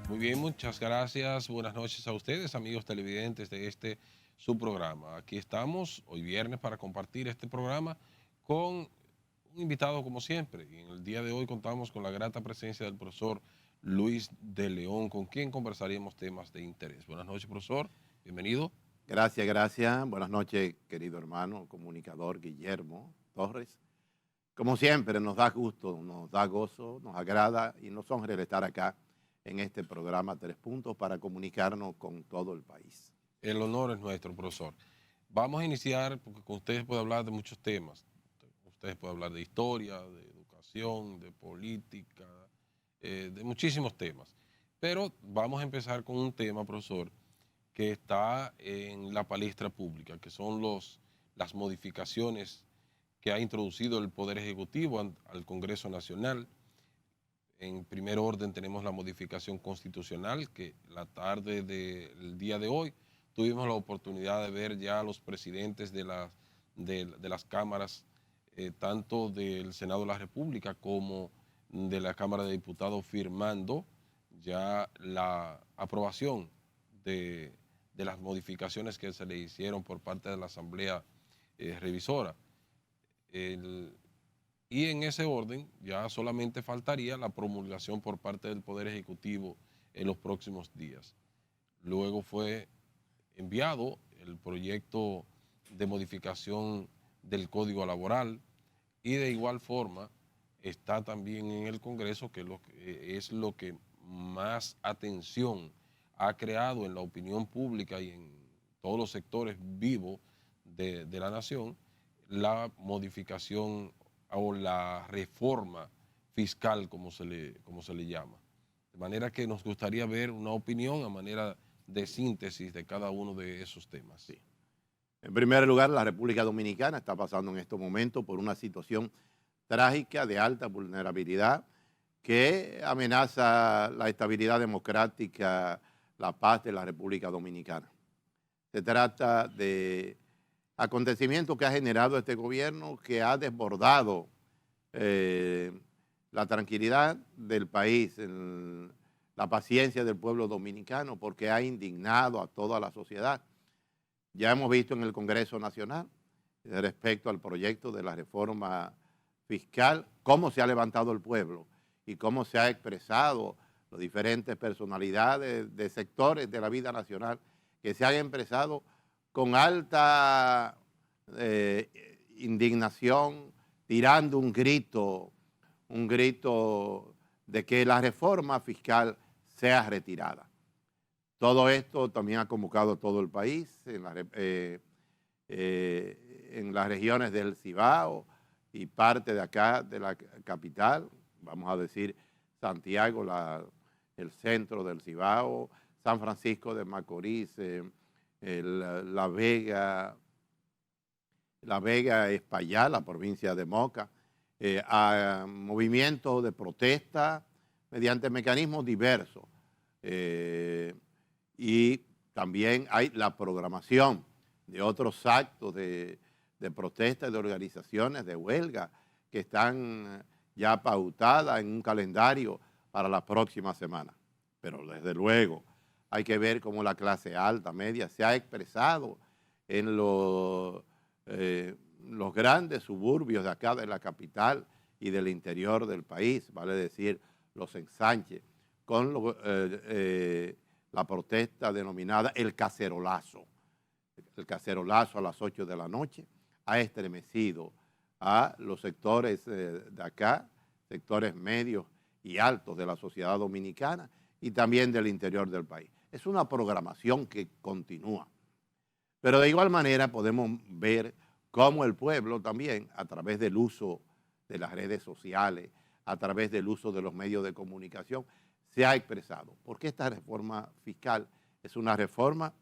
Muy bien, muchas gracias. Buenas noches a ustedes, amigos televidentes de su programa. Aquí estamos hoy viernes para compartir este programa con un invitado como siempre. Y en el día de hoy contamos con la grata presencia del profesor Luis de León, con quien conversaremos temas de interés. Buenas noches, profesor. Bienvenido. Gracias, gracias. Buenas noches, querido hermano, comunicador Guillermo Torres. Como siempre, nos da gusto, nos da gozo, nos agrada y nos honra el estar acá en este programa Tres Puntos para comunicarnos con todo el país. El honor es nuestro, profesor. Vamos a iniciar porque con ustedes puede hablar de muchos temas. Ustedes pueden hablar de historia, de educación, de política, de muchísimos temas. Pero vamos a empezar con un tema, profesor, que está en la palestra pública, que son las modificaciones que ha introducido el Poder Ejecutivo al Congreso Nacional. En primer orden tenemos la modificación constitucional, que la tarde del día de hoy tuvimos la oportunidad de ver ya a los presidentes de las cámaras, tanto del Senado de la República como de la Cámara de Diputados, firmando ya la aprobación de, de las modificaciones que se le hicieron por parte de la Asamblea Revisora. El, y en ese orden ya solamente faltaría la promulgación por parte del Poder Ejecutivo en los próximos días. Luego fue enviado el proyecto de modificación del Código Laboral y de igual forma está también en el Congreso, que es lo que más atención ha creado en la opinión pública y en todos los sectores vivos de la nación, la modificación o la reforma fiscal, como se le llama. De manera que nos gustaría ver una opinión a manera de síntesis de cada uno de esos temas. Sí. En primer lugar, la República Dominicana está pasando en estos momentos por una situación trágica de alta vulnerabilidad que amenaza la estabilidad democrática, la paz de la República Dominicana. Se trata de acontecimientos que ha generado este gobierno que ha desbordado eh, la tranquilidad del país, la paciencia del pueblo dominicano, porque ha indignado a toda la sociedad. Ya hemos visto en el Congreso Nacional, respecto al proyecto de la reforma fiscal, cómo se ha levantado el pueblo y cómo se ha expresado las diferentes personalidades de sectores de la vida nacional que se han expresado con alta indignación, tirando un grito de que la reforma fiscal sea retirada. Todo esto también ha convocado a todo el país en las regiones del Cibao y parte de acá de la capital, vamos a decir Santiago, el centro del Cibao, San Francisco de Macorís, La Vega, Espaillat, la provincia de Moca, a movimientos de protesta mediante mecanismos diversos. Y también hay la programación de otros actos de protesta, de organizaciones, de huelga, que están ya pautadas en un calendario para la próxima semana. Pero desde luego hay que ver cómo la clase alta, media, se ha expresado en los grandes suburbios de acá de la capital y del interior del país, vale decir, los ensanches, con la protesta denominada el cacerolazo. El cacerolazo a las 8 de la noche ha estremecido a los sectores de acá, sectores medios y altos de la sociedad dominicana y también del interior del país. Es una programación que continúa. Pero de igual manera podemos ver cómo el pueblo también, a través del uso de las redes sociales, a través del uso de los medios de comunicación, se ha expresado. Porque esta reforma fiscal es una reforma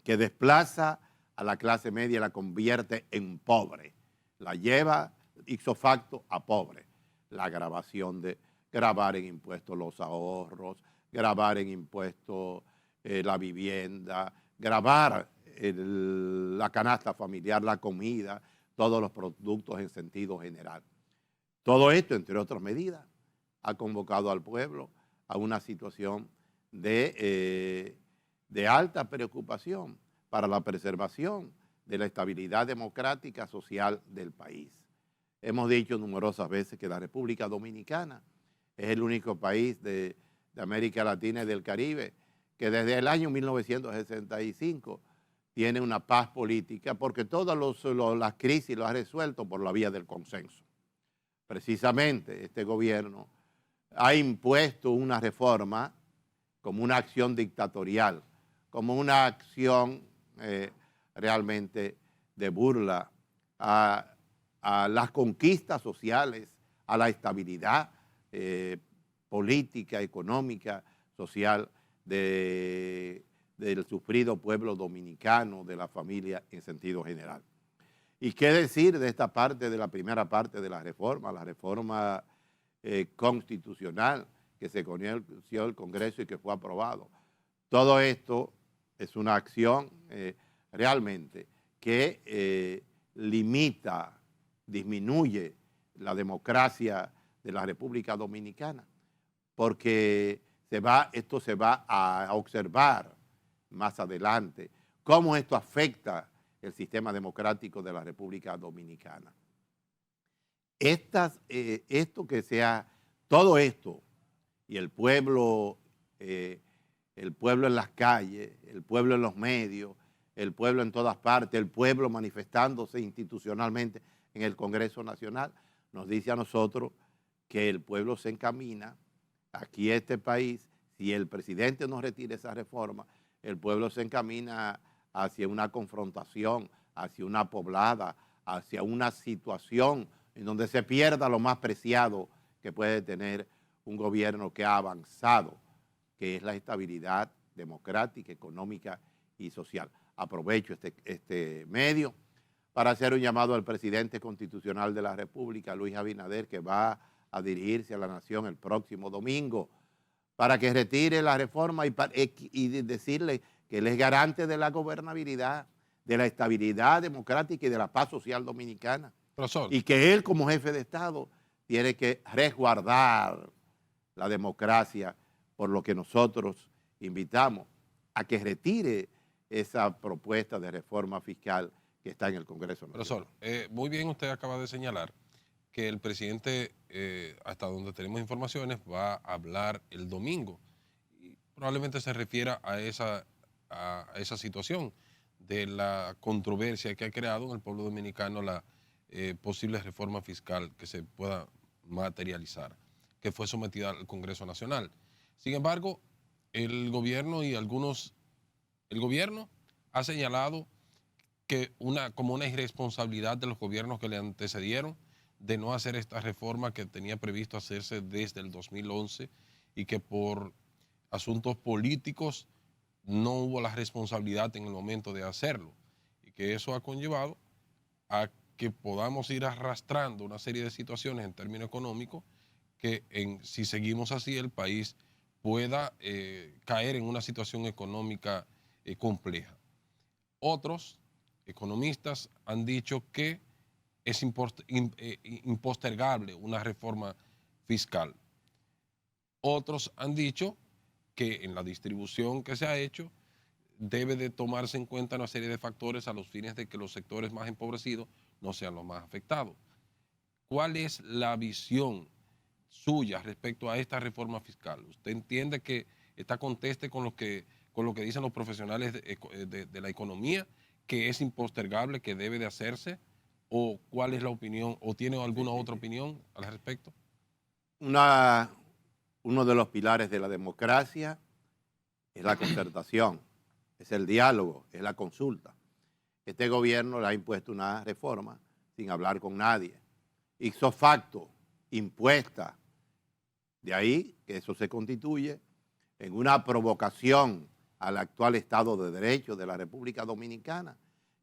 que desplaza a la clase media y la convierte en pobre. La lleva ipso facto a pobre. La grabación de grabar en impuestos los ahorros, grabar en impuestos la vivienda, grabar la canasta familiar, la comida, todos los productos en sentido general. Todo esto, entre otras medidas, ha convocado al pueblo a una situación de alta preocupación para la preservación de la estabilidad democrática social del país. Hemos dicho numerosas veces que la República Dominicana es el único país de América Latina y del Caribe que desde el año 1965 tiene una paz política porque todas las crisis las ha resuelto por la vía del consenso. Precisamente este gobierno ha impuesto una reforma como una acción dictatorial, como una acción realmente de burla a las conquistas sociales, a la estabilidad política, económica, social del sufrido pueblo dominicano, de la familia en sentido general. ¿Y qué decir de esta parte, de la primera parte de la reforma constitucional que se conoció el Congreso y que fue aprobado? Todo esto es una acción realmente que limita, disminuye la democracia de la República Dominicana, porque esto se va a observar más adelante cómo esto afecta el sistema democrático de la República Dominicana. Todo esto, y el pueblo en las calles, el pueblo en los medios, el pueblo en todas partes, el pueblo manifestándose institucionalmente en el Congreso Nacional, nos dice a nosotros que el pueblo se encamina aquí a este país. Si el presidente no retira esa reforma, el pueblo se encamina hacia una confrontación, hacia una poblada, hacia una situación en donde se pierda lo más preciado que puede tener un gobierno que ha avanzado, que es la estabilidad democrática, económica y social. Aprovecho este medio para hacer un llamado al presidente constitucional de la República, Luis Abinader, que va a dirigirse a la nación el próximo domingo, para que retire la reforma y decirle que él es garante de la gobernabilidad, de la estabilidad democrática y de la paz social dominicana. Profesor. Y que él, como jefe de Estado, tiene que resguardar la democracia, por lo que nosotros invitamos a que retire esa propuesta de reforma fiscal que está en el Congreso Nacional. Profesor, muy bien usted acaba de señalar que el presidente, hasta donde tenemos informaciones, va a hablar el domingo. Y probablemente se refiera a esa situación de la controversia que ha creado en el pueblo dominicano la posible reforma fiscal que se pueda materializar, que fue sometida al Congreso Nacional. Sin embargo, el gobierno ha señalado que como una irresponsabilidad de los gobiernos que le antecedieron de no hacer esta reforma que tenía previsto hacerse desde el 2011 y que por asuntos políticos no hubo la responsabilidad en el momento de hacerlo, y que eso ha conllevado a que podamos ir arrastrando una serie de situaciones en términos económicos que si seguimos así el país pueda caer en una situación económica compleja. Otros economistas han dicho que es impostergable una reforma fiscal. Otros han dicho que en la distribución que se ha hecho debe de tomarse en cuenta una serie de factores a los fines de que los sectores más empobrecidos no sean los más afectados. ¿Cuál es la visión suya respecto a esta reforma fiscal? ¿Usted entiende que está conteste con lo que dicen los profesionales de la economía, que es impostergable, que debe de hacerse? ¿O cuál es la opinión? ¿O tiene alguna otra opinión al respecto? Uno de los pilares de la democracia es la concertación, es el diálogo, es la consulta. Este gobierno le ha impuesto una reforma sin hablar con nadie, ipso facto, impuesta. De ahí que eso se constituye en una provocación al actual Estado de Derecho de la República Dominicana,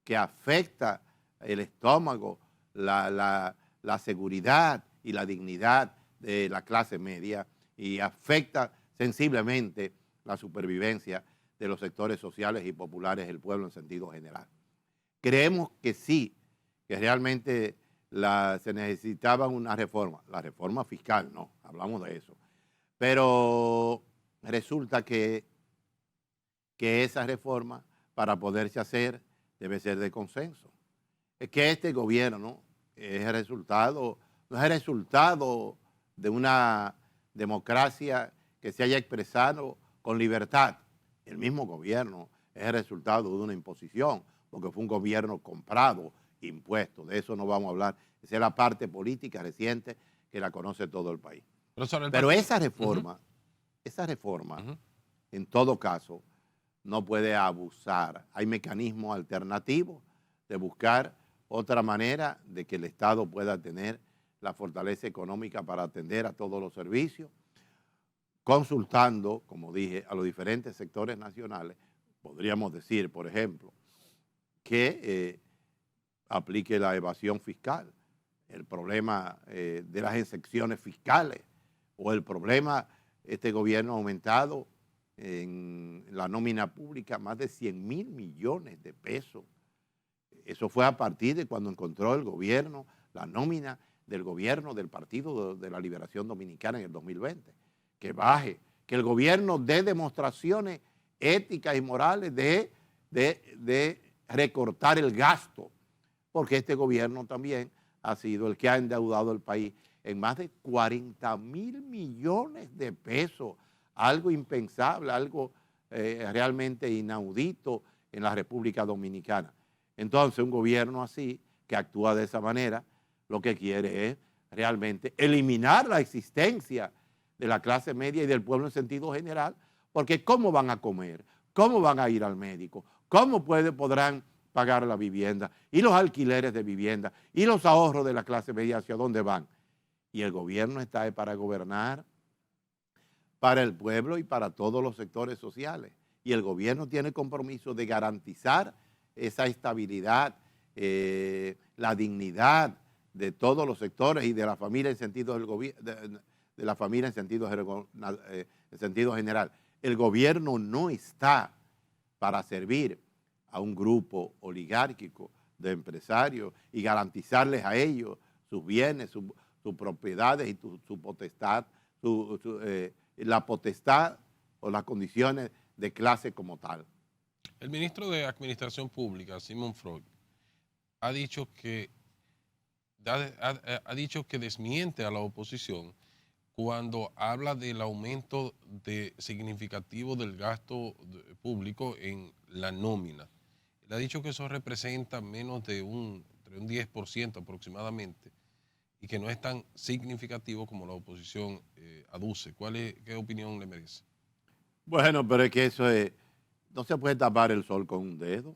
que afecta el estómago, la seguridad y la dignidad de la clase media y afecta sensiblemente la supervivencia de los sectores sociales y populares del pueblo en sentido general. Creemos que sí, que realmente se necesitaba una reforma. La reforma fiscal, no, hablamos de eso. Pero resulta que esa reforma, para poderse hacer, debe ser de consenso. Es que este gobierno es el resultado, no es el resultado de una democracia que se haya expresado con libertad. El mismo gobierno es el resultado de una imposición, porque fue un gobierno comprado, impuesto. De eso no vamos a hablar. Esa es la parte política reciente que la conoce todo el país. Pero esa reforma, en todo caso, no puede abusar. Hay mecanismos alternativos de buscar otra manera de que el Estado pueda tener la fortaleza económica para atender a todos los servicios, consultando, como dije, a los diferentes sectores nacionales. Podríamos decir, por ejemplo, que aplique la evasión fiscal, el problema de las exenciones fiscales o el problema, este gobierno ha aumentado en la nómina pública más de 100.000 millones de pesos. Eso fue a partir de cuando encontró el gobierno la nómina del gobierno del Partido de la Liberación Dominicana en el 2020. Que baje, que el gobierno dé demostraciones éticas y morales de recortar el gasto, porque este gobierno también ha sido el que ha endeudado el país en más de 40.000 millones de pesos, algo impensable, algo realmente inaudito en la República Dominicana. Entonces, un gobierno así, que actúa de esa manera, lo que quiere es realmente eliminar la existencia de la clase media y del pueblo en sentido general, porque ¿cómo van a comer? ¿Cómo van a ir al médico? ¿Cómo podrán pagar la vivienda? Y los alquileres de vivienda, y los ahorros de la clase media, ¿hacia dónde van? Y el gobierno está para gobernar para el pueblo y para todos los sectores sociales. Y el gobierno tiene el compromiso de garantizar esa estabilidad, la dignidad de todos los sectores y de la familia en sentido de la familia en sentido general. El gobierno no está para servir a un grupo oligárquico de empresarios y garantizarles a ellos sus bienes, sus propiedades y su potestad, la potestad o las condiciones de clase como tal. El ministro de Administración Pública, Simón Freud, ha dicho que desmiente a la oposición cuando habla del aumento significativo del gasto público en la nómina. Él ha dicho que eso representa menos de un 10% aproximadamente y que no es tan significativo como la oposición aduce. ¿Qué opinión le merece? Bueno, pero es que eso no se puede tapar el sol con un dedo.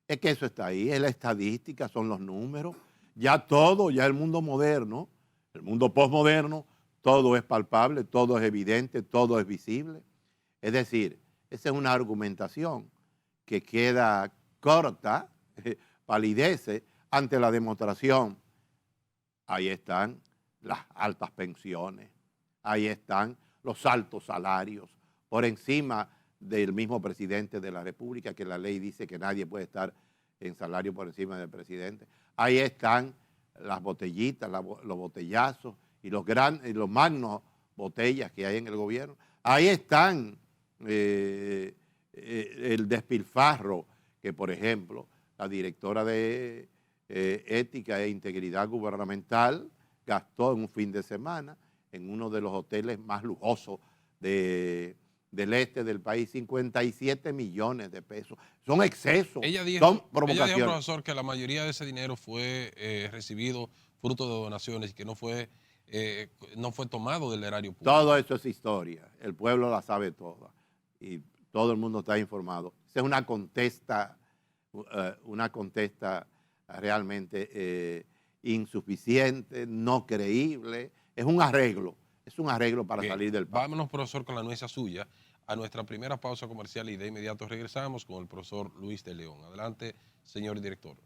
Es que eso está ahí, es la estadística, son los números. Ya el mundo moderno, el mundo posmoderno, todo es palpable, todo es evidente, todo es visible. Es decir, esa es una argumentación que queda corta, palidece ante la demostración. Ahí están las altas pensiones, ahí están los altos salarios, por encima del mismo presidente de la República, que la ley dice que nadie puede estar en salario por encima del presidente. Ahí están las botellitas, los botellazos y los magnos botellas que hay en el gobierno. Ahí están el despilfarro que, por ejemplo, la directora de Ética e Integridad Gubernamental gastó en un fin de semana en uno de los hoteles más lujosos del este del país, 57 millones de pesos. Son excesos, son provocaciones. Ella dijo, profesor, que la mayoría de ese dinero fue recibido fruto de donaciones y que no fue tomado del erario público. Todo eso es historia, el pueblo la sabe toda y todo el mundo está informado. Esa es una contesta realmente insuficiente, no creíble, es un arreglo para salir del país. Vámonos, profesor, con la anuencia suya a nuestra primera pausa comercial y de inmediato regresamos con el profesor Luis de León. Adelante, señor director.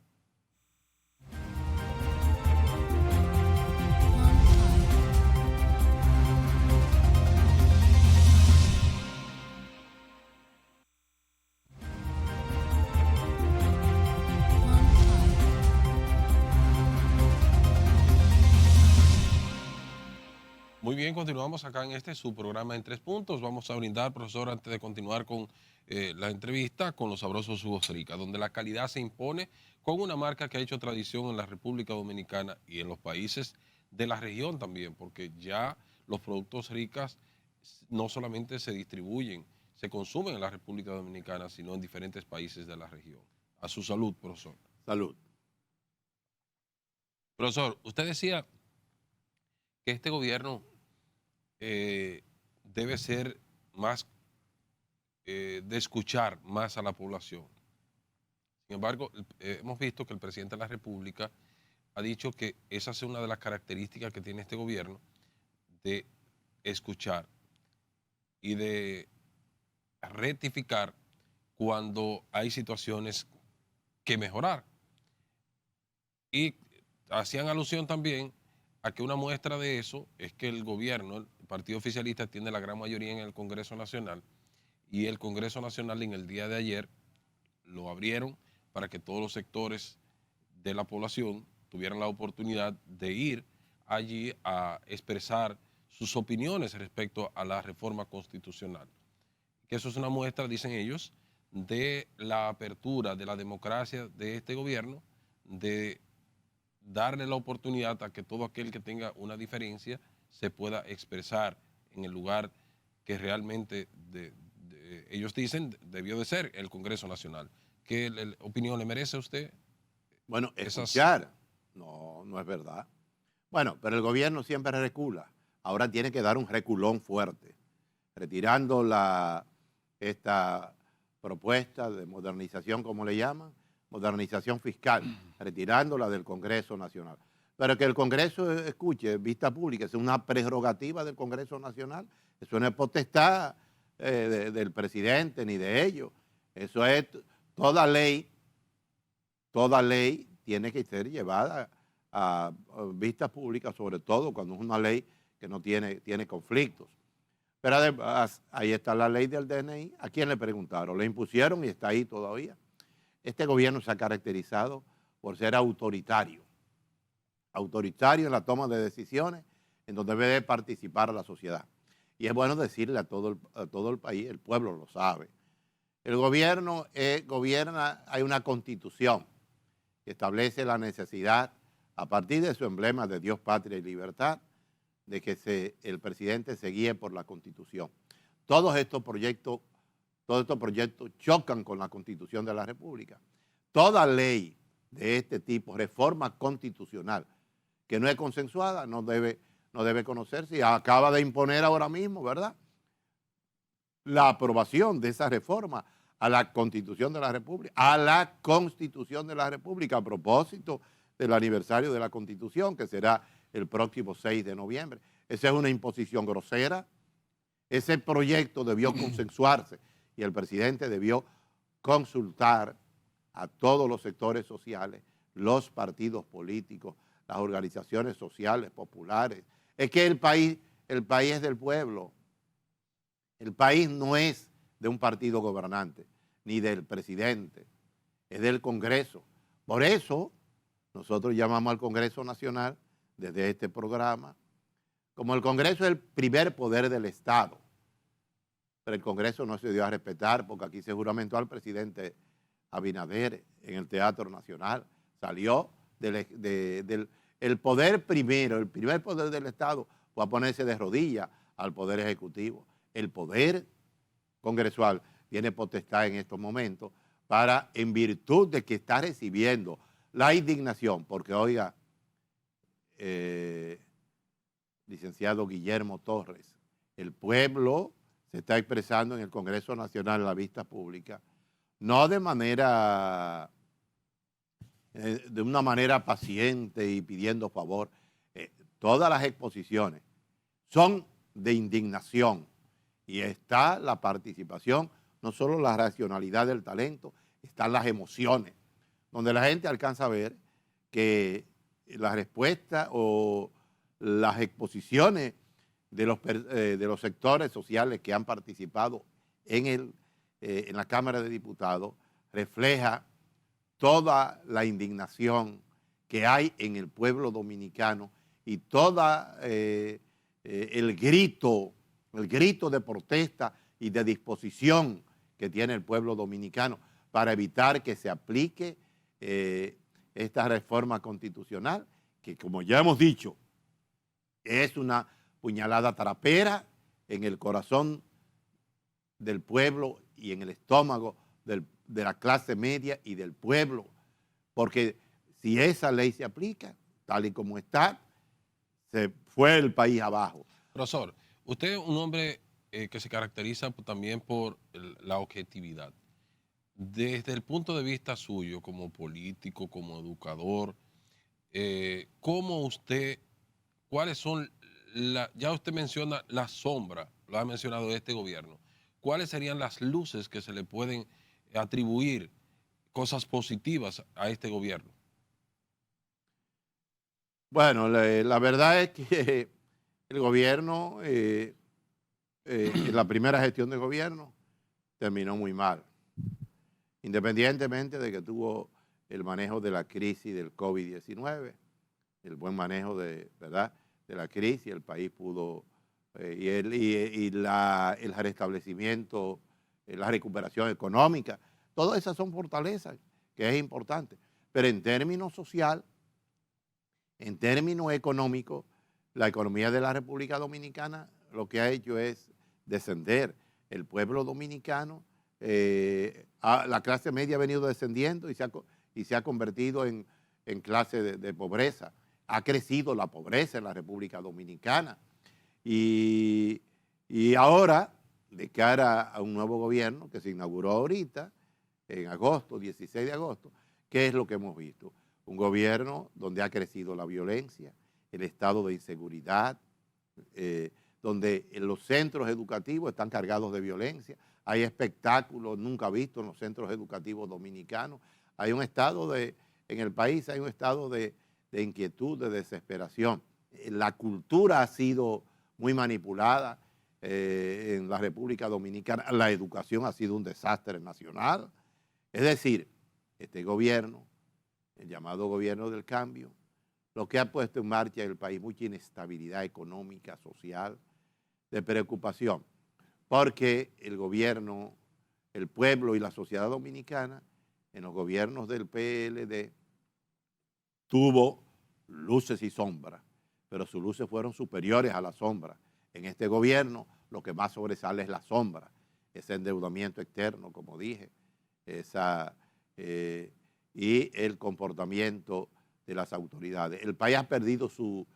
Muy bien. bien, continuamos acá en su programa En Tres Puntos. Vamos a brindar, profesor, antes de continuar con la entrevista, con los sabrosos jugos Rica, donde la calidad se impone con una marca que ha hecho tradición en la República Dominicana y en los países de la región también, porque ya los productos Ricas no solamente se distribuyen, se consumen en la República Dominicana, sino en diferentes países de la región. A su salud, profesor. Salud. Profesor, usted decía que este gobierno debe ser más de escuchar más a la población. Sin embargo, hemos visto que el presidente de la República ha dicho que esa es una de las características que tiene este gobierno, de escuchar y de rectificar cuando hay situaciones que mejorar. Y hacían alusión también a que una muestra de eso es que el gobierno, el partido oficialista, tiene la gran mayoría en el Congreso Nacional, y el Congreso Nacional en el día de ayer lo abrieron para que todos los sectores de la población tuvieran la oportunidad de ir allí a expresar sus opiniones respecto a la reforma constitucional. Que eso es una muestra, dicen ellos, de la apertura de la democracia de este gobierno, de darle la oportunidad a que todo aquel que tenga una diferencia se pueda expresar en el lugar que realmente ellos dicen debió de ser el Congreso Nacional. ¿Qué opinión le merece a usted? Bueno, escuchar, no es verdad. Bueno, pero el gobierno siempre recula. Ahora tiene que dar un reculón fuerte, retirando esta propuesta de modernización, como le llaman, modernización fiscal, retirándola del Congreso Nacional. Pero que el Congreso escuche, vista pública, es una prerrogativa del Congreso Nacional, eso no es potestad del presidente ni de ellos. Eso es toda ley tiene que ser llevada a vista pública, sobre todo cuando es una ley que no tiene conflictos. Pero además, ahí está la ley del DNI. ¿A quién le preguntaron? Le impusieron y está ahí todavía. Este gobierno se ha caracterizado por ser autoritario en la toma de decisiones, en donde debe participar la sociedad. Y es bueno decirle a todo el país, el pueblo lo sabe. El gobierno gobierna, hay una constitución que establece la necesidad, a partir de su emblema de Dios, Patria y Libertad, de que el presidente se guíe por la Constitución. Todos estos proyectos chocan con la Constitución de la República. Toda ley de este tipo, reforma constitucional, que no es consensuada, no debe conocerse, y acaba de imponer ahora mismo, ¿verdad?, la aprobación de esa reforma a la Constitución de la República, a propósito del aniversario de la Constitución, que será el próximo 6 de noviembre. Esa es una imposición grosera. Ese proyecto debió consensuarse y el presidente debió consultar a todos los sectores sociales, los partidos políticos, las organizaciones sociales, populares. Es que el país es del pueblo. El país no es de un partido gobernante, ni del presidente, es del Congreso. Por eso nosotros llamamos al Congreso Nacional desde este programa, como el Congreso es el primer poder del Estado, pero el Congreso no se dio a respetar porque aquí se juramentó al presidente Abinader en el Teatro Nacional. Salió el poder primero, el primer poder del Estado fue a ponerse de rodillas al Poder Ejecutivo. El poder congresual tiene potestad en estos momentos para, en virtud de que está recibiendo la indignación, porque oiga, licenciado Guillermo Torres, el pueblo se está expresando en el Congreso Nacional en la vista pública, no de una manera paciente y pidiendo favor. Todas las exposiciones son de indignación y está la participación, no solo la racionalidad del talento, están las emociones, donde la gente alcanza a ver que la respuesta o las exposiciones de los sectores sociales que han participado en la Cámara de Diputados refleja toda la indignación que hay en el pueblo dominicano y toda el grito de protesta y de disposición que tiene el pueblo dominicano para evitar que se aplique esta reforma constitucional, que como ya hemos dicho, es una puñalada trapera en el corazón del pueblo y en el estómago de la clase media y del pueblo, porque si esa ley se aplica, tal y como está, se fue el país abajo. Profesor, usted es un hombre que se caracteriza también por la objetividad. Desde el punto de vista suyo, como político, como educador, ¿cómo usted, cuáles son, ya usted menciona la sombra, lo ha mencionado de este gobierno, cuáles serían las luces que se le pueden atribuir, cosas positivas a este gobierno? Bueno, la verdad es que el gobierno, en la primera gestión de gobierno, terminó muy mal. Independientemente de que tuvo el manejo de la crisis del COVID-19, el buen manejo ¿verdad?, de la crisis, el país pudo, el restablecimiento, la recuperación económica, todas esas son fortalezas que es importante. Pero en términos social, en términos económicos, la economía de la República Dominicana lo que ha hecho es descender. El pueblo dominicano, la clase media ha venido descendiendo y se ha convertido en clase de pobreza. Ha crecido la pobreza en la República Dominicana. Y ahora, de cara a un nuevo gobierno que se inauguró ahorita, en agosto, 16 de agosto, ¿qué es lo que hemos visto? Un gobierno donde ha crecido la violencia, el estado de inseguridad, donde los centros educativos están cargados de violencia, hay espectáculos nunca vistos en los centros educativos dominicanos, hay un estado en el país hay un estado de inquietud, de desesperación. La cultura ha sido muy manipulada en la República Dominicana, la educación ha sido un desastre nacional. Es decir, este gobierno, el llamado gobierno del cambio, lo que ha puesto en marcha en el país mucha inestabilidad económica, social, de preocupación, porque el gobierno, el pueblo y la sociedad dominicana, en los gobiernos del PLD, tuvo luces y sombras, pero sus luces fueron superiores a las sombras. En este gobierno lo que más sobresale es la sombra, ese endeudamiento externo, como dije, y el comportamiento de las autoridades. El país ha perdido su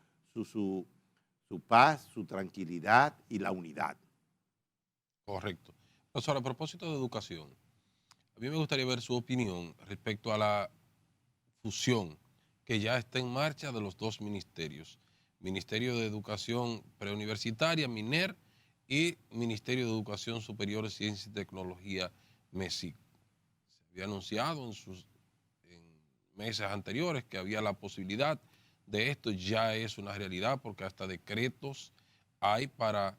paz, su tranquilidad y la unidad. Correcto. Profesor, a propósito de educación, a mí me gustaría ver su opinión respecto a la fusión que ya está en marcha de los dos ministerios, Ministerio de Educación Preuniversitaria, MINER, y Ministerio de Educación Superior, Ciencia y Tecnología, MESIC. Se había anunciado en meses anteriores que había la posibilidad de esto, ya es una realidad porque hasta decretos hay para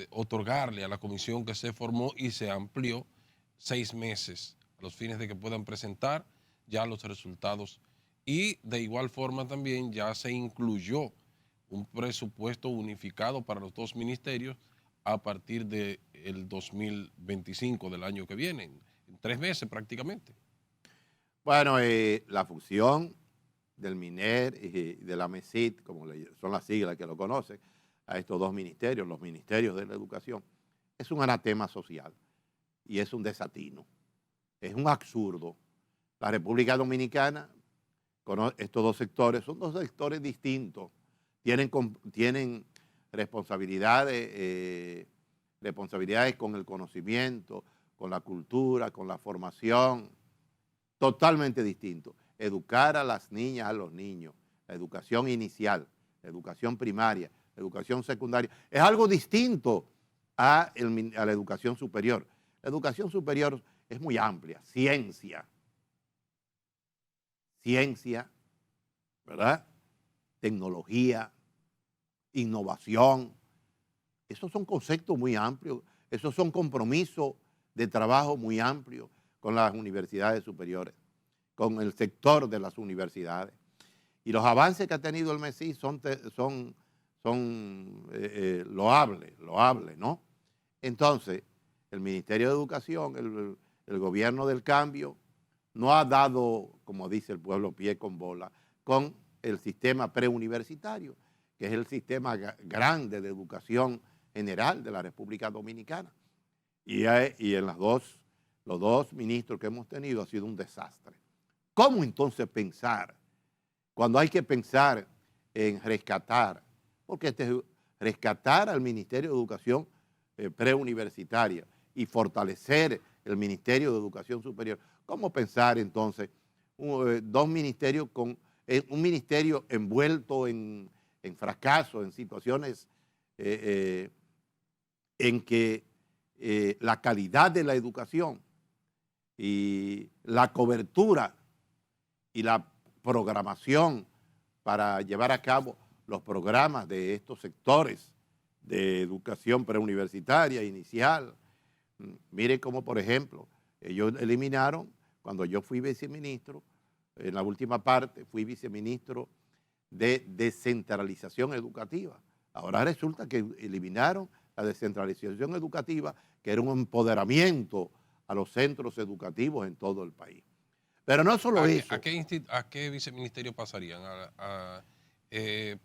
otorgarle a la comisión que se formó y se amplió 6 meses a los fines de que puedan presentar ya los resultados. Y de igual forma también ya se incluyó un presupuesto unificado para los dos ministerios a partir del 2025 del año que viene, en 3 meses prácticamente. Bueno, la fusión del MINER y de la MESIT, como son las siglas que lo conocen, a estos dos ministerios, los ministerios de la educación, es un anatema social y es un desatino, es un absurdo. La República Dominicana, con estos dos sectores, son dos sectores distintos, tienen responsabilidades con el conocimiento, con la cultura, con la formación, totalmente distintos. Educar a las niñas, a los niños, la educación inicial, la educación primaria, la educación secundaria, es algo distinto a la educación superior. La educación superior es muy amplia, ciencia, ¿verdad? Tecnología, innovación. Esos son conceptos muy amplios, esos son compromisos de trabajo muy amplios con las universidades superiores, con el sector de las universidades. Y los avances que ha tenido el MESI son son loables, ¿no? Entonces, el Ministerio de Educación, el gobierno del cambio, no ha dado, como dice el pueblo, pie con bola con el sistema preuniversitario, que es el sistema grande de educación general de la República Dominicana. Y en los dos ministros que hemos tenido ha sido un desastre. ¿Cómo entonces pensar cuando hay que pensar en rescatar? Porque rescatar al Ministerio de Educación preuniversitaria y fortalecer el Ministerio de Educación Superior. ¿Cómo pensar entonces dos ministerios un ministerio envuelto en fracaso, en situaciones en que la calidad de la educación y la cobertura y la programación para llevar a cabo los programas de estos sectores de educación preuniversitaria, inicial? Mire cómo, por ejemplo, ellos eliminaron, cuando yo fui viceministro, en la última parte fui viceministro de descentralización educativa. Ahora resulta que eliminaron la descentralización educativa, que era un empoderamiento a los centros educativos en todo el país. Pero no solo eso. ¿A qué viceministerio pasarían?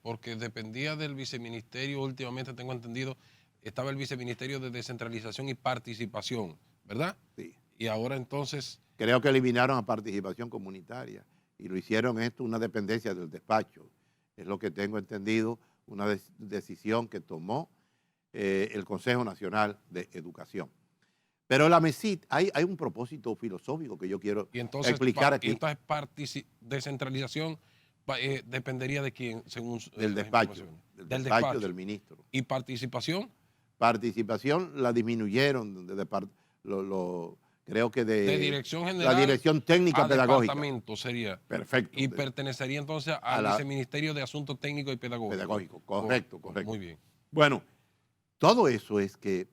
Porque dependía del viceministerio, últimamente tengo entendido, estaba el viceministerio de descentralización y participación, ¿verdad? Sí. Y ahora entonces... Creo que eliminaron a participación comunitaria y lo hicieron esto una dependencia del despacho. Es lo que tengo entendido, una decisión que tomó el Consejo Nacional de Educación. Pero la MESIT, hay un propósito filosófico que yo quiero explicar aquí. Y entonces descentralización dependería de quién, según del despacho, del ministro. ¿Y participación? Participación la disminuyeron, creo que de dirección general, la dirección técnica pedagógica. Departamento sería. Perfecto. Y pertenecería entonces al viceministerio de Asuntos Técnicos y Pedagógicos. Correcto. Muy bien. Bueno, todo eso es que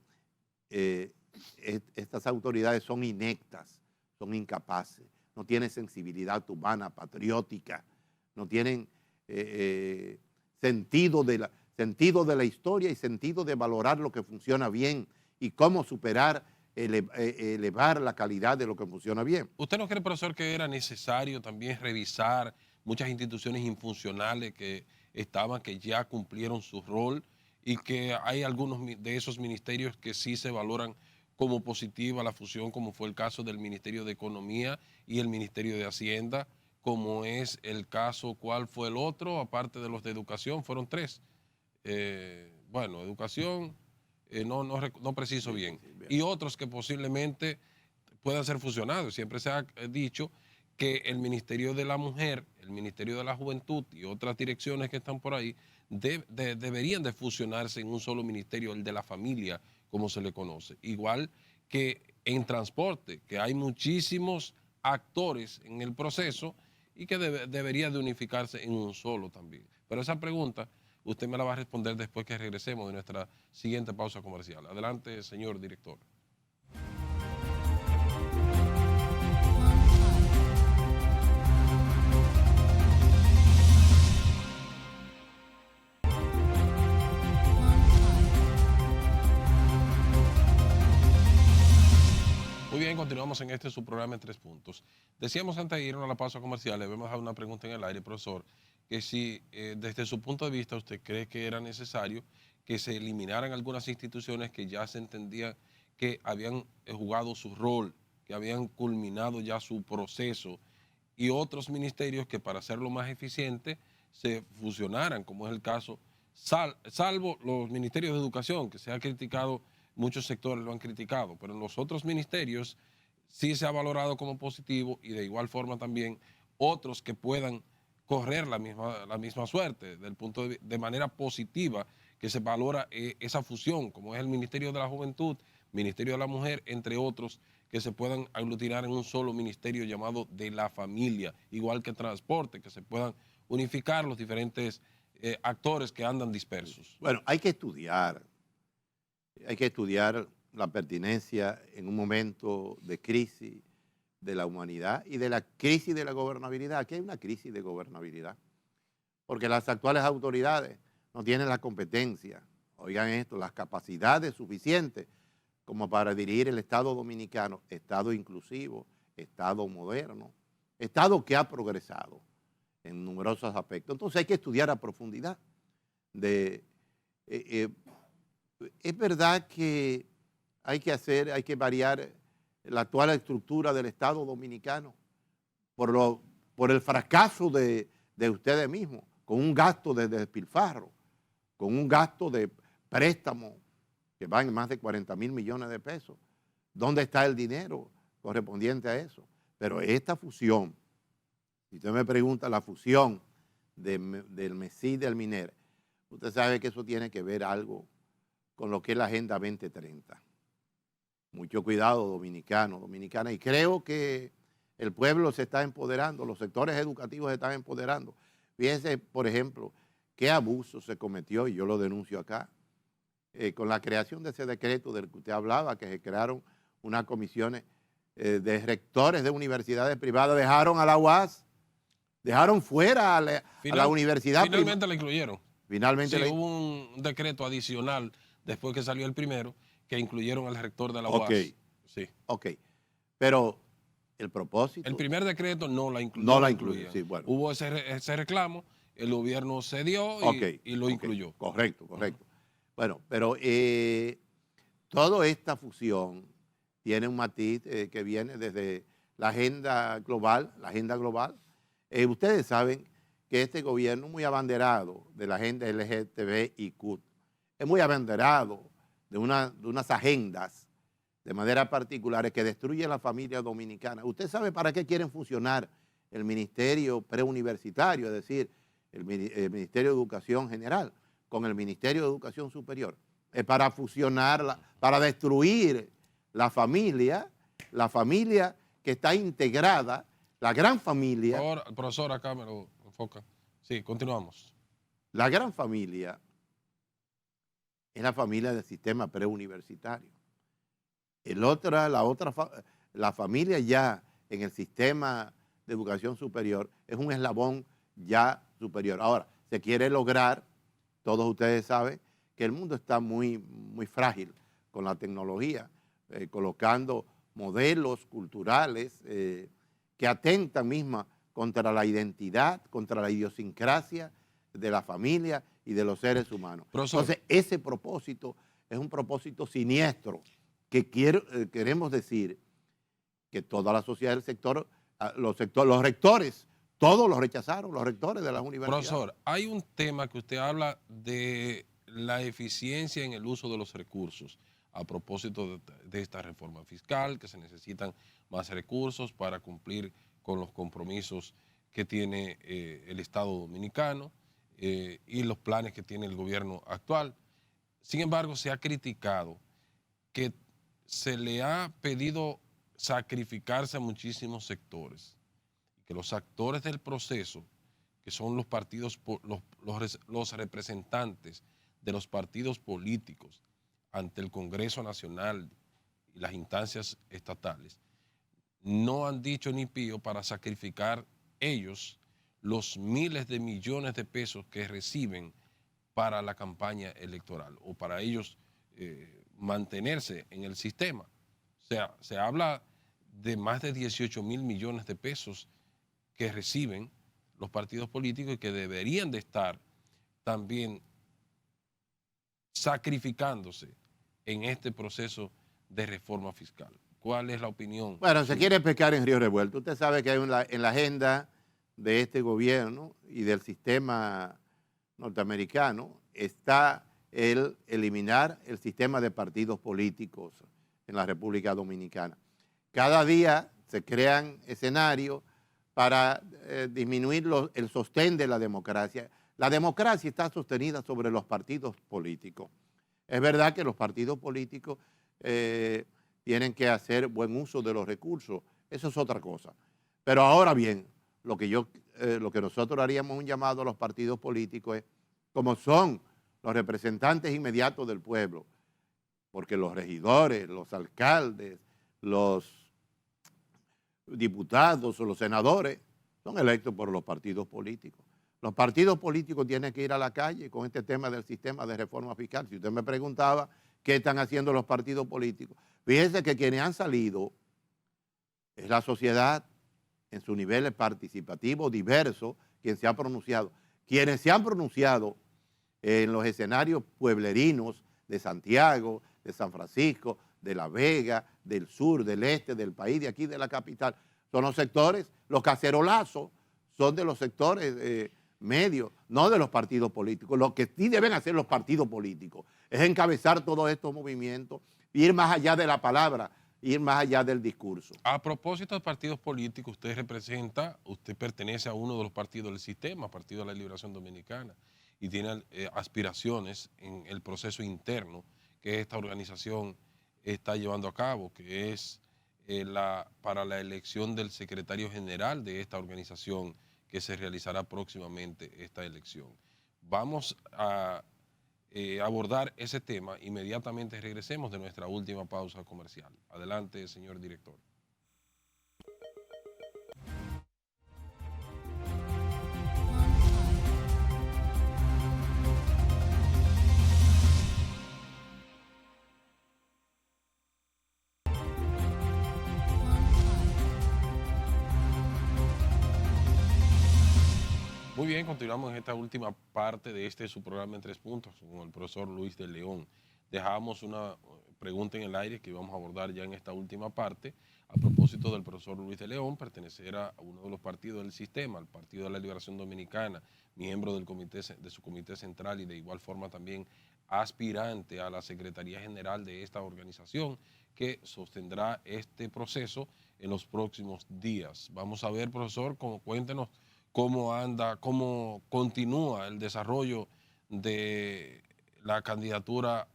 estas autoridades son ineptas, son incapaces, no tienen sensibilidad humana, patriótica, no tienen sentido de la historia y sentido de valorar lo que funciona bien y cómo elevar la calidad de lo que funciona bien. ¿Usted no cree, profesor, que era necesario también revisar muchas instituciones infuncionales que ya cumplieron su rol y que hay algunos de esos ministerios que sí se valoran como positiva la fusión, como fue el caso del Ministerio de Economía y el Ministerio de Hacienda, como es el caso, ¿cuál fue el otro? Aparte de los de educación, fueron tres. Educación, no preciso bien. Y otros que posiblemente puedan ser fusionados. Siempre se ha dicho que el Ministerio de la Mujer, el Ministerio de la Juventud y otras direcciones que están por ahí deberían de fusionarse en un solo ministerio, el de la familia, como se le conoce. Igual que en transporte, que hay muchísimos actores en el proceso y que debería de unificarse en un solo también. Pero esa pregunta usted me la va a responder después que regresemos de nuestra siguiente pausa comercial. Adelante, señor director. Muy bien, continuamos en su programa en 3 puntos. Decíamos antes de irnos a la pausa comercial, le vamos a dejar una pregunta en el aire, profesor, que si desde su punto de vista usted cree que era necesario que se eliminaran algunas instituciones que ya se entendía que habían jugado su rol, que habían culminado ya su proceso, y otros ministerios que para hacerlo más eficiente se fusionaran, como es el caso, salvo los ministerios de educación, que se ha criticado. Muchos sectores lo han criticado, pero en los otros ministerios sí se ha valorado como positivo y de igual forma también otros que puedan correr la misma suerte de manera positiva, que se valora esa fusión, como es el Ministerio de la Juventud, Ministerio de la Mujer, entre otros, que se puedan aglutinar en un solo ministerio llamado de la familia, igual que transporte, que se puedan unificar los diferentes actores que andan dispersos. Bueno, hay que estudiar la pertinencia en un momento de crisis de la humanidad y de la crisis de la gobernabilidad. Aquí hay una crisis de gobernabilidad, porque las actuales autoridades no tiene la competencia, oigan esto, las capacidades suficientes como para dirigir el Estado dominicano, Estado inclusivo, Estado moderno, Estado que ha progresado en numerosos aspectos. Entonces hay que estudiar a profundidad. Es verdad que hay que variar la actual estructura del Estado dominicano por el fracaso de ustedes mismos, con un gasto de despilfarro, con un gasto de préstamo que va en más de 40,000 millones de pesos. ¿Dónde está el dinero correspondiente a eso? Pero esta fusión, si usted me pregunta la fusión del MESID y del MINER, usted sabe que eso tiene que ver algo con lo que es la Agenda 2030. Mucho cuidado, dominicana, y creo que el pueblo se está empoderando, los sectores educativos se están empoderando. Fíjense, por ejemplo, qué abuso se cometió, y yo lo denuncio acá, con la creación de ese decreto del que usted hablaba, que se crearon unas comisiones de rectores de universidades privadas, dejaron a la UAS, dejaron fuera a la universidad privada. Finalmente la incluyeron. Finalmente sí, hubo un decreto adicional después que salió el primero que incluyeron al rector de la UAS. Sí. Ok, pero el propósito... El primer decreto no la incluyó. No la incluyó, sí, bueno. Hubo ese reclamo, el gobierno cedió y lo incluyó. Correcto. Bueno, pero toda esta fusión tiene un matiz que viene desde la agenda global. Ustedes saben que este gobierno es muy abanderado de la agenda LGTBIQ, es muy abanderado de unas agendas de manera particular que destruyen la familia dominicana. ¿Usted sabe para qué quieren fusionar el Ministerio Preuniversitario, es decir, el Ministerio de Educación General, con el Ministerio de Educación Superior? Es para fusionarla, para destruir la familia que está integrada, la gran familia. Ahora, profesor, acá me lo enfoca. Sí, continuamos. La gran familia es la familia del sistema preuniversitario. La familia ya en el sistema de educación superior es un eslabón ya superior. Ahora, se quiere lograr, todos ustedes saben, que el mundo está muy, muy frágil con la tecnología, colocando modelos culturales que atentan misma contra la identidad, contra la idiosincrasia de la familia y de los seres humanos. Profesor. Entonces, ese propósito es un propósito siniestro que queremos decir que toda la sociedad del sector, los rectores, todos los rechazaron, los rectores de las universidades. Profesor, hay un tema que usted habla de la eficiencia en el uso de los recursos a propósito de esta reforma fiscal, que se necesitan más recursos para cumplir con los compromisos que tiene el Estado dominicano y los planes que tiene el gobierno actual. Sin embargo, se ha criticado que se le ha pedido sacrificarse a muchísimos sectores, que los actores del proceso, que son los partidos, los representantes de los partidos políticos ante el Congreso Nacional y las instancias estatales, no han dicho ni pío para sacrificar ellos los miles de millones de pesos que reciben para la campaña electoral o para ellos mantenerse en el sistema. O sea, se habla de más de 18,000 millones de pesos que reciben los partidos políticos y que deberían de estar también sacrificándose en este proceso de reforma fiscal. ¿Cuál es la opinión? Bueno, se quiere pescar en río revuelto. Usted sabe que hay en la agenda de este gobierno y del sistema norteamericano está el eliminar el sistema de partidos políticos en la República Dominicana. Cada día se crean escenarios para disminuir el sostén de la democracia. La democracia está sostenida sobre los partidos políticos. Es verdad que los partidos políticos tienen que hacer buen uso de los recursos, eso es otra cosa. Pero ahora bien, lo que nosotros haríamos un llamado a los partidos políticos es, como son los representantes inmediatos del pueblo, porque los regidores, los alcaldes, los diputados o los senadores son electos por los partidos políticos. Los partidos políticos tienen que ir a la calle con este tema del sistema de reforma fiscal. Si usted me preguntaba qué están haciendo los partidos políticos, fíjense que quienes han salido es la sociedad en sus niveles participativos diversos, quien se ha pronunciado. Quienes se han pronunciado en los escenarios pueblerinos de Santiago, de San Francisco, de La Vega, del sur, del este, del país, de aquí, de la capital, son los sectores, los cacerolazos son de los sectores medios, no de los partidos políticos. Lo que sí deben hacer los partidos políticos es encabezar todos estos movimientos, ir más allá de la palabra, ir más allá del discurso. A propósito de partidos políticos, usted pertenece a uno de los partidos del sistema, Partido de la Liberación Dominicana, y tiene aspiraciones en el proceso interno que esta organización está llevando a cabo, que es para la elección del secretario general de esta organización, que se realizará próximamente esta elección. Vamos a abordar ese tema inmediatamente regresemos de nuestra última pausa comercial. Adelante, señor director. Muy bien, continuamos en esta última parte de su programa en 3 puntos con el profesor Luis de León. Dejamos una pregunta en el aire que vamos a abordar ya en esta última parte. A propósito del profesor Luis de León, pertenecer a uno de los partidos del sistema, el Partido de la Liberación Dominicana, miembro de su comité central y de igual forma también aspirante a la Secretaría General de esta organización que sostendrá este proceso en los próximos días. Vamos a ver, profesor, cuéntenos cómo continúa el desarrollo de la candidatura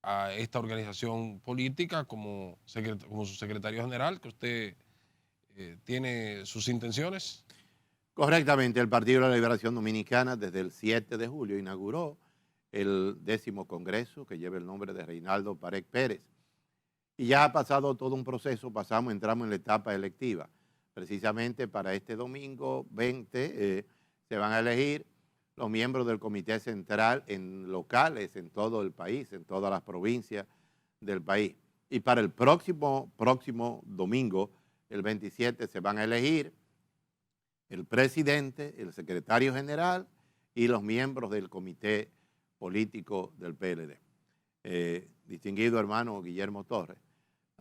a esta organización política como su secretario general, que usted tiene sus intenciones. Correctamente, el Partido de la Liberación Dominicana desde el 7 de julio inauguró el 10º Congreso que lleva el nombre de Reinaldo Pared Pérez. Y ya ha pasado todo un proceso, entramos en la etapa electiva. Precisamente para este domingo 20 se van a elegir los miembros del Comité Central en locales en todo el país, en todas las provincias del país. Y para el próximo domingo, el 27, se van a elegir el presidente, el secretario general y los miembros del comité político del PLD. Distinguido hermano Guillermo Torres,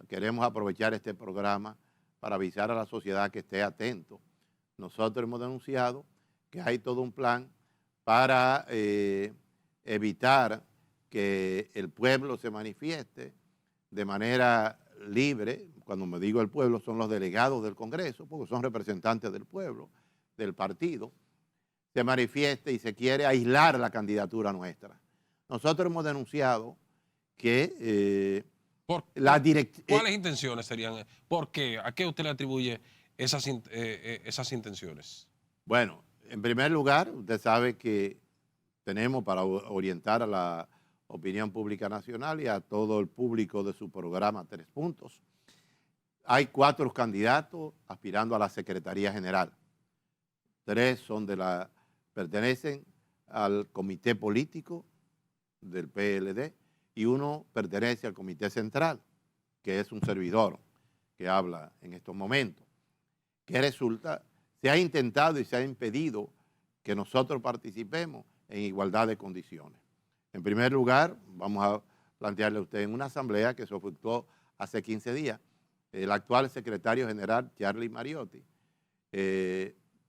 queremos aprovechar este programa para avisar a la sociedad que esté atento. Nosotros hemos denunciado que hay todo un plan para evitar que el pueblo se manifieste de manera libre. Cuando me digo el pueblo, son los delegados del Congreso, porque son representantes del pueblo, del partido, se manifieste y se quiere aislar la candidatura nuestra. Nosotros hemos denunciado que ¿cuáles intenciones serían? ¿Por qué? ¿A qué usted le atribuye esas intenciones? Bueno, en primer lugar, usted sabe que tenemos para orientar a la opinión pública nacional y a todo el público de su programa 3 puntos. Hay 4 candidatos aspirando a la Secretaría General. 3 pertenecen al comité político del PLD y 1 pertenece al comité central, que es un servidor que habla en estos momentos. ¿Qué resulta? Se ha intentado y se ha impedido que nosotros participemos en igualdad de condiciones. En primer lugar, vamos a plantearle a usted en una asamblea que se efectuó hace 15 días, el actual secretario general, Charlie Mariotti,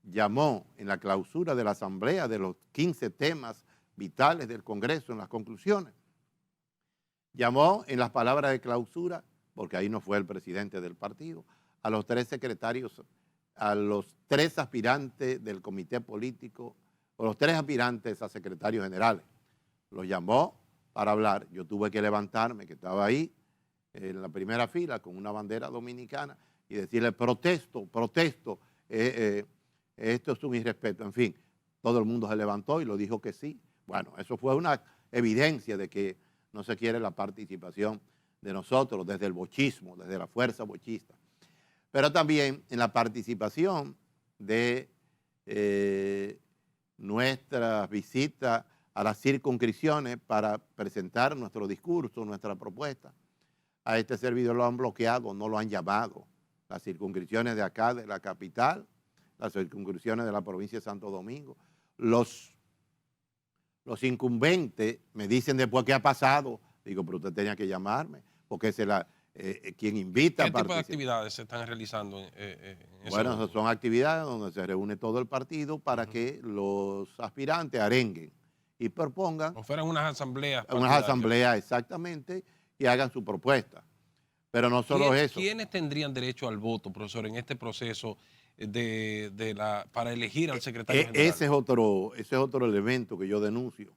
llamó en la clausura de la asamblea de los 15 temas vitales del Congreso en las conclusiones. Llamó en las palabras de clausura, porque ahí no fue el presidente del partido, a los 3 secretarios, a los 3 aspirantes del comité político, o los 3 aspirantes a secretarios generales. Los llamó para hablar. Yo tuve que levantarme, que estaba ahí en la primera fila con una bandera dominicana y decirle protesto, esto es un irrespeto. En fin, todo el mundo se levantó y lo dijo que sí. Bueno, eso fue una evidencia de que no se quiere la participación de nosotros desde el bochismo, desde la fuerza bochista. Pero también en la participación de nuestras visitas a las circunscripciones para presentar nuestro discurso, nuestra propuesta. A este servidor lo han bloqueado, no lo han llamado. Las circunscripciones de acá, de la capital, las circunscripciones de la provincia de Santo Domingo. Los incumbentes me dicen después qué ha pasado. Digo, pero usted tenía que llamarme, porque es quien invita a participar. ¿Qué tipo de actividades se están realizando? Bueno, esas son actividades donde se reúne todo el partido para que los aspirantes arenguen y propongan. O fueran unas asambleas. Unas asambleas, exactamente, y hagan su propuesta. Pero no solo eso. ¿Quiénes tendrían derecho al voto, profesor, en este proceso para elegir al secretario general? Ese es otro elemento que yo denuncio.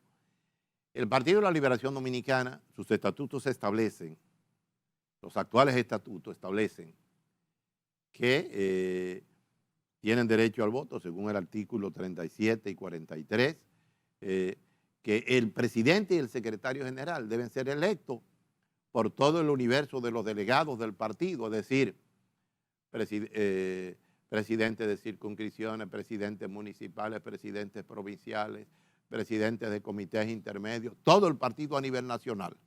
El Partido de la Liberación Dominicana, sus estatutos establecen, los actuales estatutos establecen que tienen derecho al voto, según el artículo 37 y 43, que el presidente y el secretario general deben ser electos por todo el universo de los delegados del partido, es decir, presidentes de circunscripciones, presidentes municipales, presidentes provinciales, presidentes de comités intermedios, todo el partido a nivel nacional.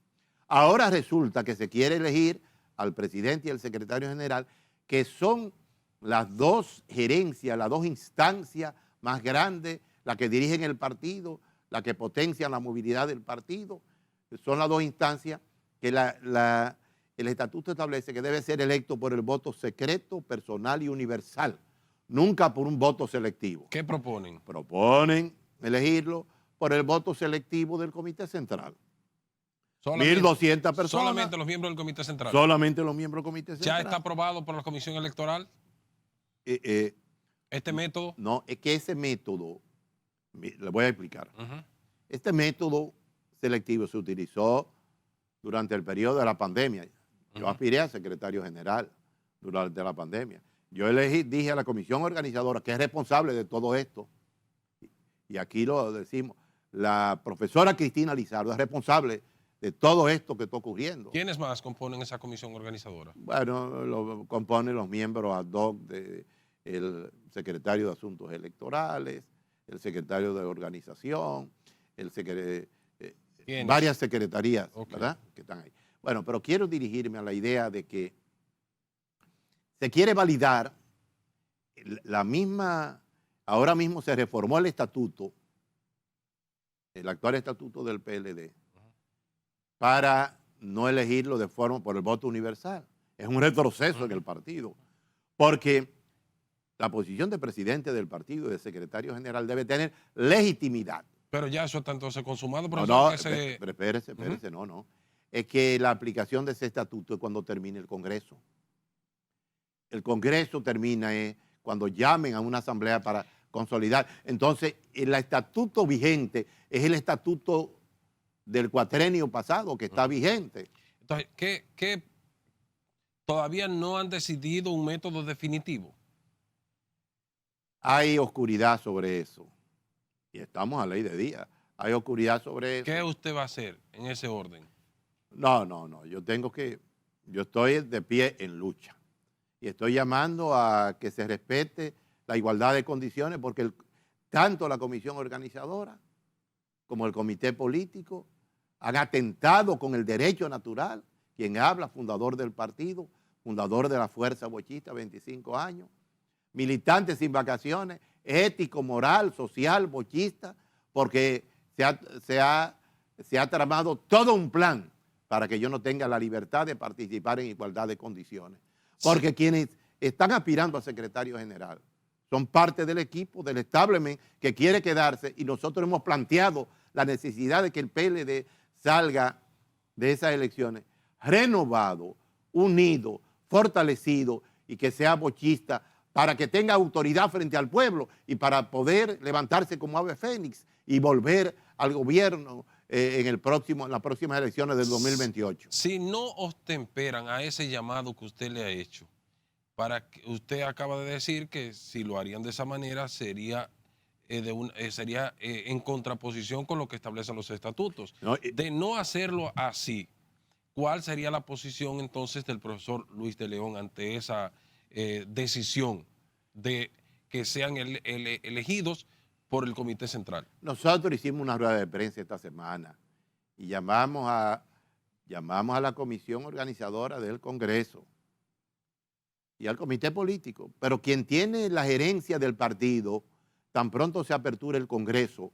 Ahora resulta que se quiere elegir al presidente y al secretario general, que son las dos gerencias, las dos instancias más grandes, las que dirigen el partido, las que potencian la movilidad del partido. Son las dos instancias que el estatuto establece que debe ser electo por el voto secreto, personal y universal, nunca por un voto selectivo. ¿Qué proponen? Proponen elegirlo por el voto selectivo del Comité Central. 1.200 personas. Solamente los miembros del Comité Central. Solamente los miembros del Comité Central. ¿Ya está aprobado por la Comisión Electoral? ¿Este método? No, es que ese método, le voy a explicar. Este método selectivo se utilizó durante el periodo de la pandemia. Yo aspiré a secretario general durante la pandemia. Yo dije a la comisión organizadora, que es responsable de todo esto, y aquí lo decimos, la profesora Cristina Lizardo es responsable de todo esto que está ocurriendo. ¿Quiénes más componen esa comisión organizadora? Bueno, lo componen los miembros ad hoc del secretario de Asuntos Electorales, el secretario de Organización, varias secretarías, ¿verdad?, que están ahí. Bueno, pero quiero dirigirme a la idea de que se quiere validar ahora mismo se reformó el estatuto, el actual estatuto del PLD, para no elegirlo de forma por el voto universal. Es un retroceso en el partido, porque la posición de presidente del partido y de secretario general debe tener legitimidad. Pero ya eso está entonces consumado, profesor. Pero espérese, no. Es que la aplicación de ese estatuto es cuando termine el Congreso. El Congreso termina cuando llamen a una asamblea para consolidar. Entonces, el estatuto vigente es el estatuto del cuatrenio pasado que está vigente. Entonces, ¿qué todavía no han decidido un método definitivo? Hay oscuridad sobre eso. Y estamos a ley de día. Hay oscuridad sobre eso. ¿Qué usted va a hacer en ese orden? No. Yo estoy de pie en lucha. Y estoy llamando a que se respete la igualdad de condiciones, porque tanto la comisión organizadora como el comité político han atentado con el derecho natural. Quien habla, fundador del partido, fundador de la Fuerza Bochista, 25 años, militante sin vacaciones, ético, moral, social, bochista, porque se ha tramado todo un plan para que yo no tenga la libertad de participar en igualdad de condiciones. Porque quienes están aspirando a secretario general son parte del equipo, del establishment que quiere quedarse, y nosotros hemos planteado la necesidad de que el PLD salga de esas elecciones renovado, unido, fortalecido y que sea bochista, para que tenga autoridad frente al pueblo y para poder levantarse como ave fénix y volver al gobierno en las próximas elecciones del 2028. Si no obtemperan a ese llamado que usted le ha hecho, usted acaba de decir que si lo harían de esa manera sería en contraposición con lo que establecen los estatutos. De no hacerlo así, ¿cuál sería la posición entonces del profesor Luis de León ante esa decisión de que sean elegidos por el Comité Central. Nosotros hicimos una rueda de prensa esta semana y llamamos a la comisión organizadora del Congreso y al comité político, pero quien tiene la gerencia del partido, tan pronto se apertura el Congreso,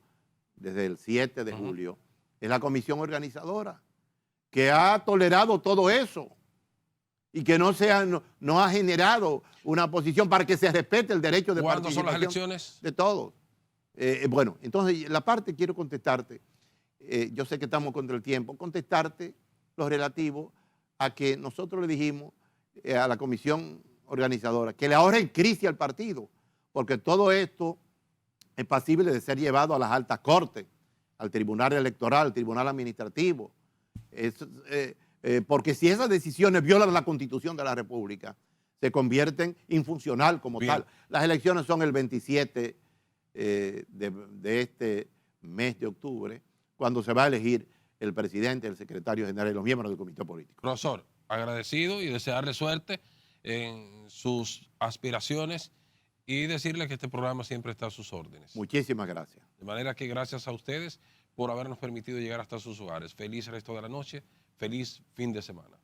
desde el 7 de julio, es la comisión organizadora, que ha tolerado todo eso y que no ha generado una posición para que se respete el derecho de ¿Cuándo participación son las elecciones? de todos. Bueno, entonces la parte quiero contestarte, yo sé que estamos contra el tiempo, contestarte lo relativo a que nosotros le dijimos a la comisión organizadora que le ahorren crisis al partido, porque todo esto es pasible de ser llevado a las altas cortes, al tribunal electoral, al tribunal administrativo, porque si esas decisiones violan la Constitución de la República, se convierten infuncional como Bien. tal. Las elecciones son el 27 de este mes de octubre, cuando se va a elegir el presidente, el secretario general y los miembros del comité político. Profesor, agradecido y desearle suerte en sus aspiraciones y decirle que este programa siempre está a sus órdenes. Muchísimas gracias. De manera que gracias a ustedes por habernos permitido llegar hasta sus hogares. Feliz resto de la noche, feliz fin de semana.